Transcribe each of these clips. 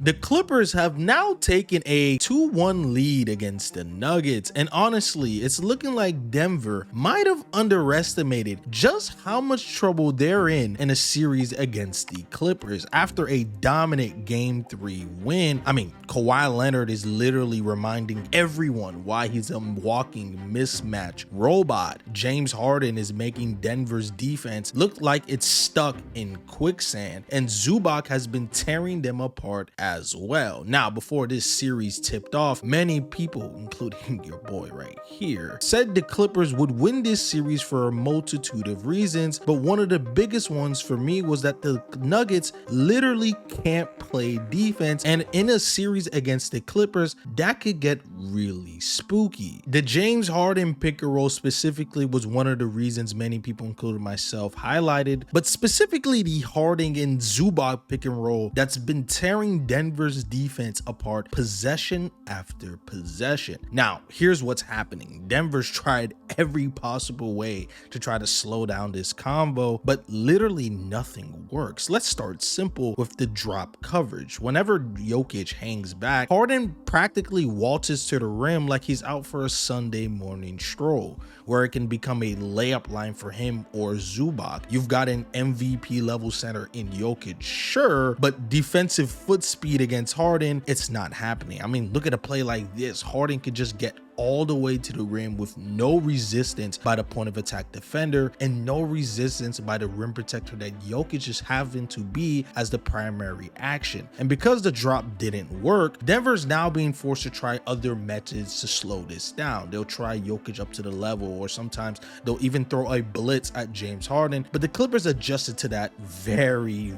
The Clippers have now taken a 2-1 lead against the Nuggets, and honestly, it's looking like Denver might have underestimated just how much trouble they're in a series against the Clippers after a dominant Game 3 win. I mean, Kawhi Leonard is literally reminding everyone why he's a walking mismatch robot. James Harden is making Denver's defense look like it's stuck in quicksand, and Zubac has been tearing them apart as well. Now, before this series tipped off, many people, including your boy right here, said the Clippers would win this series for a multitude of reasons, but one of the biggest ones for me was that the Nuggets literally can't play defense, and in a series against the Clippers, that could get really spooky. The James Harden pick and roll specifically was one of the reasons many people, including myself, highlighted, but specifically the Harden and Zubac pick and roll that's been tearing Denver's defense apart possession after possession. Now, here's what's happening. Denver's tried every possible way to try to slow down this combo, but literally nothing works. Let's start simple with the drop coverage. Whenever Jokic hangs back, Harden practically waltzes to the rim like he's out for a Sunday morning stroll, where it can become a layup line for him or Zubac. You've got an MVP level center in Jokic, sure, but defensive foot speed against Harden, it's not happening. I mean, look at a play like this. Harden could just get all the way to the rim with no resistance by the point of attack defender and no resistance by the rim protector that Jokic is having to be as the primary action. And because the drop didn't work, Denver's now being forced to try other methods to slow this down. They'll try Jokic up to the level, or sometimes they'll even throw a blitz at James Harden, but the Clippers adjusted to that very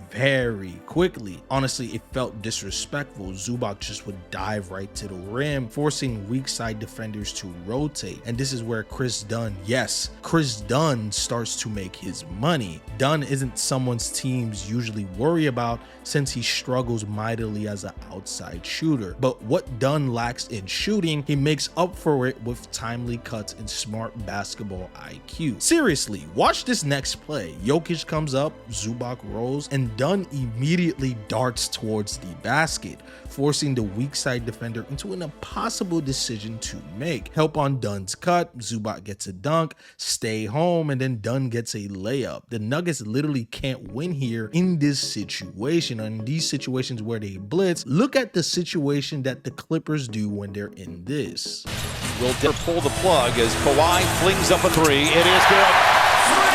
quickly. Honestly, it felt disrespectful. Zubac just would dive right to the rim, forcing weak side defenders to rotate. And this is where Chris Dunn, yes, Chris Dunn starts to make his money. Dunn isn't someone's teams usually worry about since he struggles mightily as an outside shooter. But what Dunn lacks in shooting, he makes up for it with timely cuts and smart basketball IQ. Seriously, watch this next play. Jokic comes up, Zubac rolls, and Dunn immediately darts towards the basket, forcing the weak side defender into an impossible decision to make. Help on Dunn's cut, Zubac gets a dunk, stay home, and then Dunn gets a layup. The Nuggets literally can't win here in this situation. And these situations where they blitz, look at the situation that the Clippers do when they're in this. Will pull the plug as Kawhi flings up a three. It is good.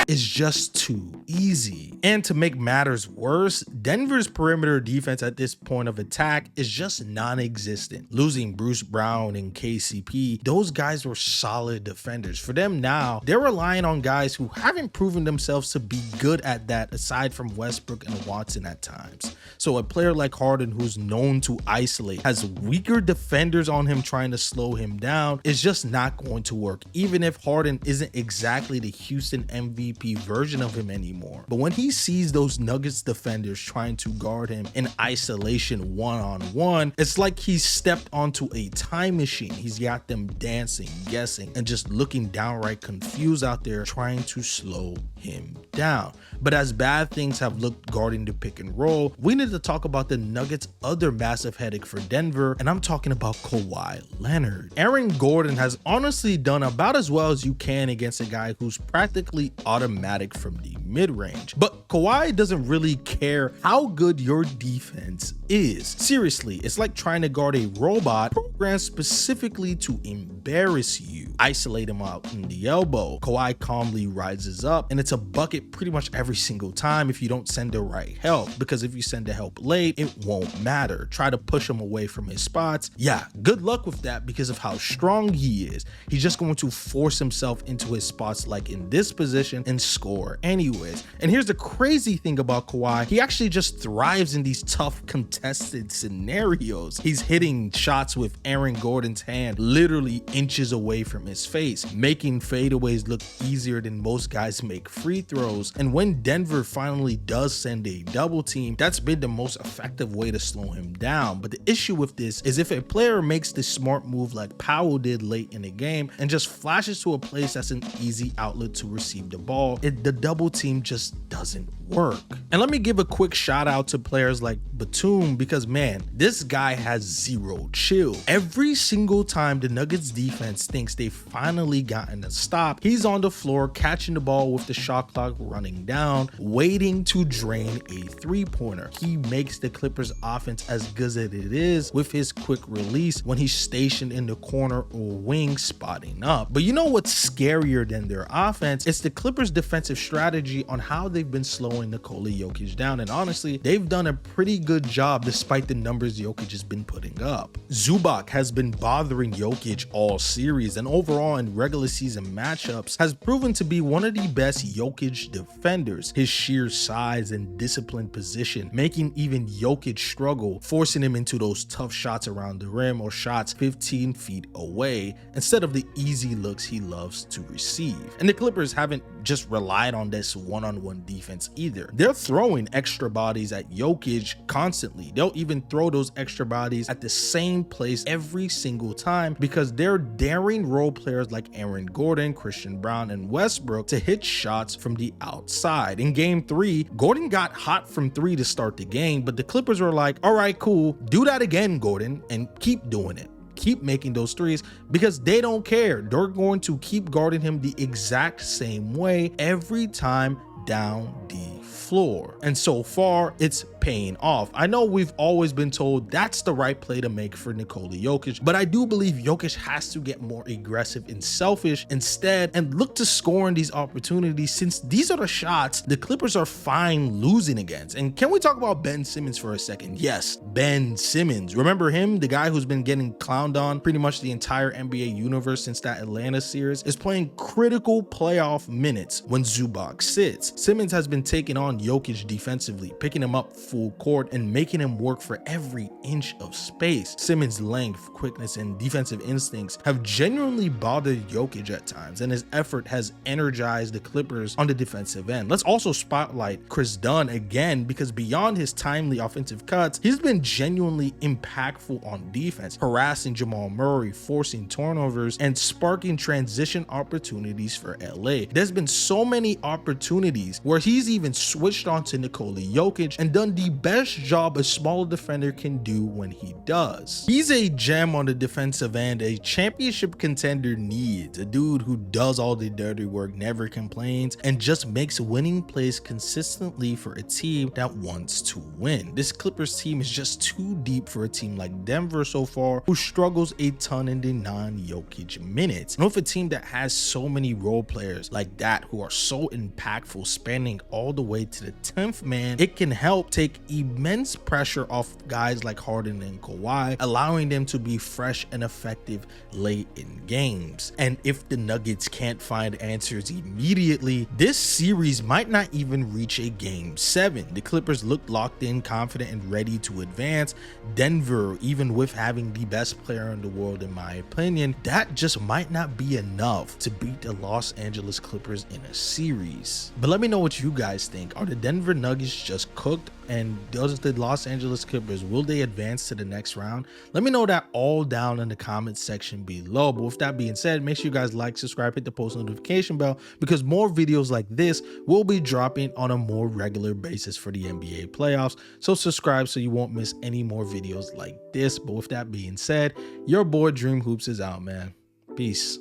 It's just too easy. And to make matters worse, Denver's perimeter defense at this point of attack is just non-existent. Losing Bruce Brown and KCP, those guys were solid defenders. For them now, they're relying on guys who haven't proven themselves to be good at that aside from Westbrook and Watson at times. So a player like Harden, who's known to isolate, has weaker defenders on him trying to slow him down. It's just not going to work, even if Harden isn't exactly the Houston MVP version of him anymore. But when he sees those Nuggets defenders trying to guard him in isolation one-on-one, it's like he's stepped onto a time machine. He's got them dancing, guessing, and just looking downright confused out there trying to slow him down. But as bad things have looked guarding the pick and roll, we need to talk about the Nuggets' other massive headache for Denver, and I'm talking about Kawhi Leonard. Aaron Gordon has honestly done about as well as you can against a guy who's practically automatic from the mid-range. But Kawhi doesn't really care how good your defense is. Seriously, it's like trying to guard a robot programmed specifically to embarrass you. Isolate him out in the elbow. Kawhi calmly rises up, and it's a bucket pretty much every single time if you don't send the right help, because if you send the help late, it won't matter. Try to push him away from his spots. Yeah, good luck with that because of how strong he is. He's just going to force himself into his spots like in this position and score anyways. And here's the crazy thing about Kawhi, he actually just thrives in these tough contested scenarios. He's hitting shots with Aaron Gordon's hand literally inches away from his face, making fadeaways look easier than most guys make free throws. And when Denver finally does send a double team, that's been the most effective way to slow him down. But the issue with this is if a player makes the smart move like Powell did late in the game and just flashes to a place that's an easy outlet to receive the ball, the double team just doesn't work. And let me give a quick shout out to players like Batum, room because, man, this guy has zero chill. Every single time the Nuggets defense thinks they've finally gotten a stop, he's on the floor catching the ball with the shot clock running down, waiting to drain a three-pointer. He makes the Clippers offense as good as it is with his quick release when he's stationed in the corner or wing spotting up. But you know what's scarier than their offense? It's the Clippers defensive strategy on how they've been slowing Nikola Jokic down, and honestly, they've done a pretty good job despite the numbers Jokic has been putting up. Zubac has been bothering Jokic all series, and overall in regular season matchups has proven to be one of the best Jokic defenders. His sheer size and disciplined position making even Jokic struggle, forcing him into those tough shots around the rim or shots 15 feet away instead of the easy looks he loves to receive. And the Clippers haven't just relied on this one-on-one defense either. They're throwing extra bodies at Jokic constantly. They'll even throw those extra bodies at the same place every single time because they're daring role players like Aaron Gordon, Christian Brown, and Westbrook to hit shots from the outside. In game 3, Gordon got hot from 3 to start the game, but the Clippers were like, all right, cool, do that again, Gordon, and keep doing it. Keep making those threes because they don't care. They're going to keep guarding him the exact same way every time down the floor. And so far, it's paying off. I know we've always been told that's the right play to make for Nikola Jokic, but I do believe Jokic has to get more aggressive and selfish instead and look to score in these opportunities, since these are the shots the Clippers are fine losing against. And can we talk about Ben Simmons for a second? Yes, Ben Simmons. Remember him? The guy who's been getting clowned on pretty much the entire NBA universe since that Atlanta series is playing critical playoff minutes when Zubac sits. Simmons has been taking on Jokic defensively, picking him up full court and making him work for every inch of space. Simmons' length, quickness, and defensive instincts have genuinely bothered Jokic at times, and his effort has energized the Clippers on the defensive end. Let's also spotlight Chris Dunn again, because beyond his timely offensive cuts, he's been genuinely impactful on defense, harassing Jamal Murray, forcing turnovers, and sparking transition opportunities for LA. There's been so many opportunities where he's even switched on to Nikola Jokic and done the best job a small defender can do when he does. He's a gem on the defensive end, a championship contender needs, a dude who does all the dirty work, never complains, and just makes winning plays consistently for a team that wants to win. This Clippers team is just too deep for a team like Denver so far, who struggles a ton in the non-Jokic minutes. And with a team that has so many role players like that who are so impactful, spanning all the way to the 10th man, it can help take immense pressure off guys like Harden and Kawhi, allowing them to be fresh and effective late in games. And if the Nuggets can't find answers immediately, this series might not even reach a game 7. The Clippers look locked in, confident, and ready to advance. Denver, even with having the best player in the world, in my opinion, that just might not be enough to beat the Los Angeles Clippers in a series. But let me know what you guys think. Are the Denver Nuggets just cooked? And does the Los Angeles Clippers, will they advance to the next round? Let me know that all down in the comment section below. But with that being said, make sure you guys like, subscribe, hit the post notification bell, because more videos like this will be dropping on a more regular basis for the NBA playoffs. So subscribe so you won't miss any more videos like this. But with that being said, your boy Dream Hoops is out, man. Peace.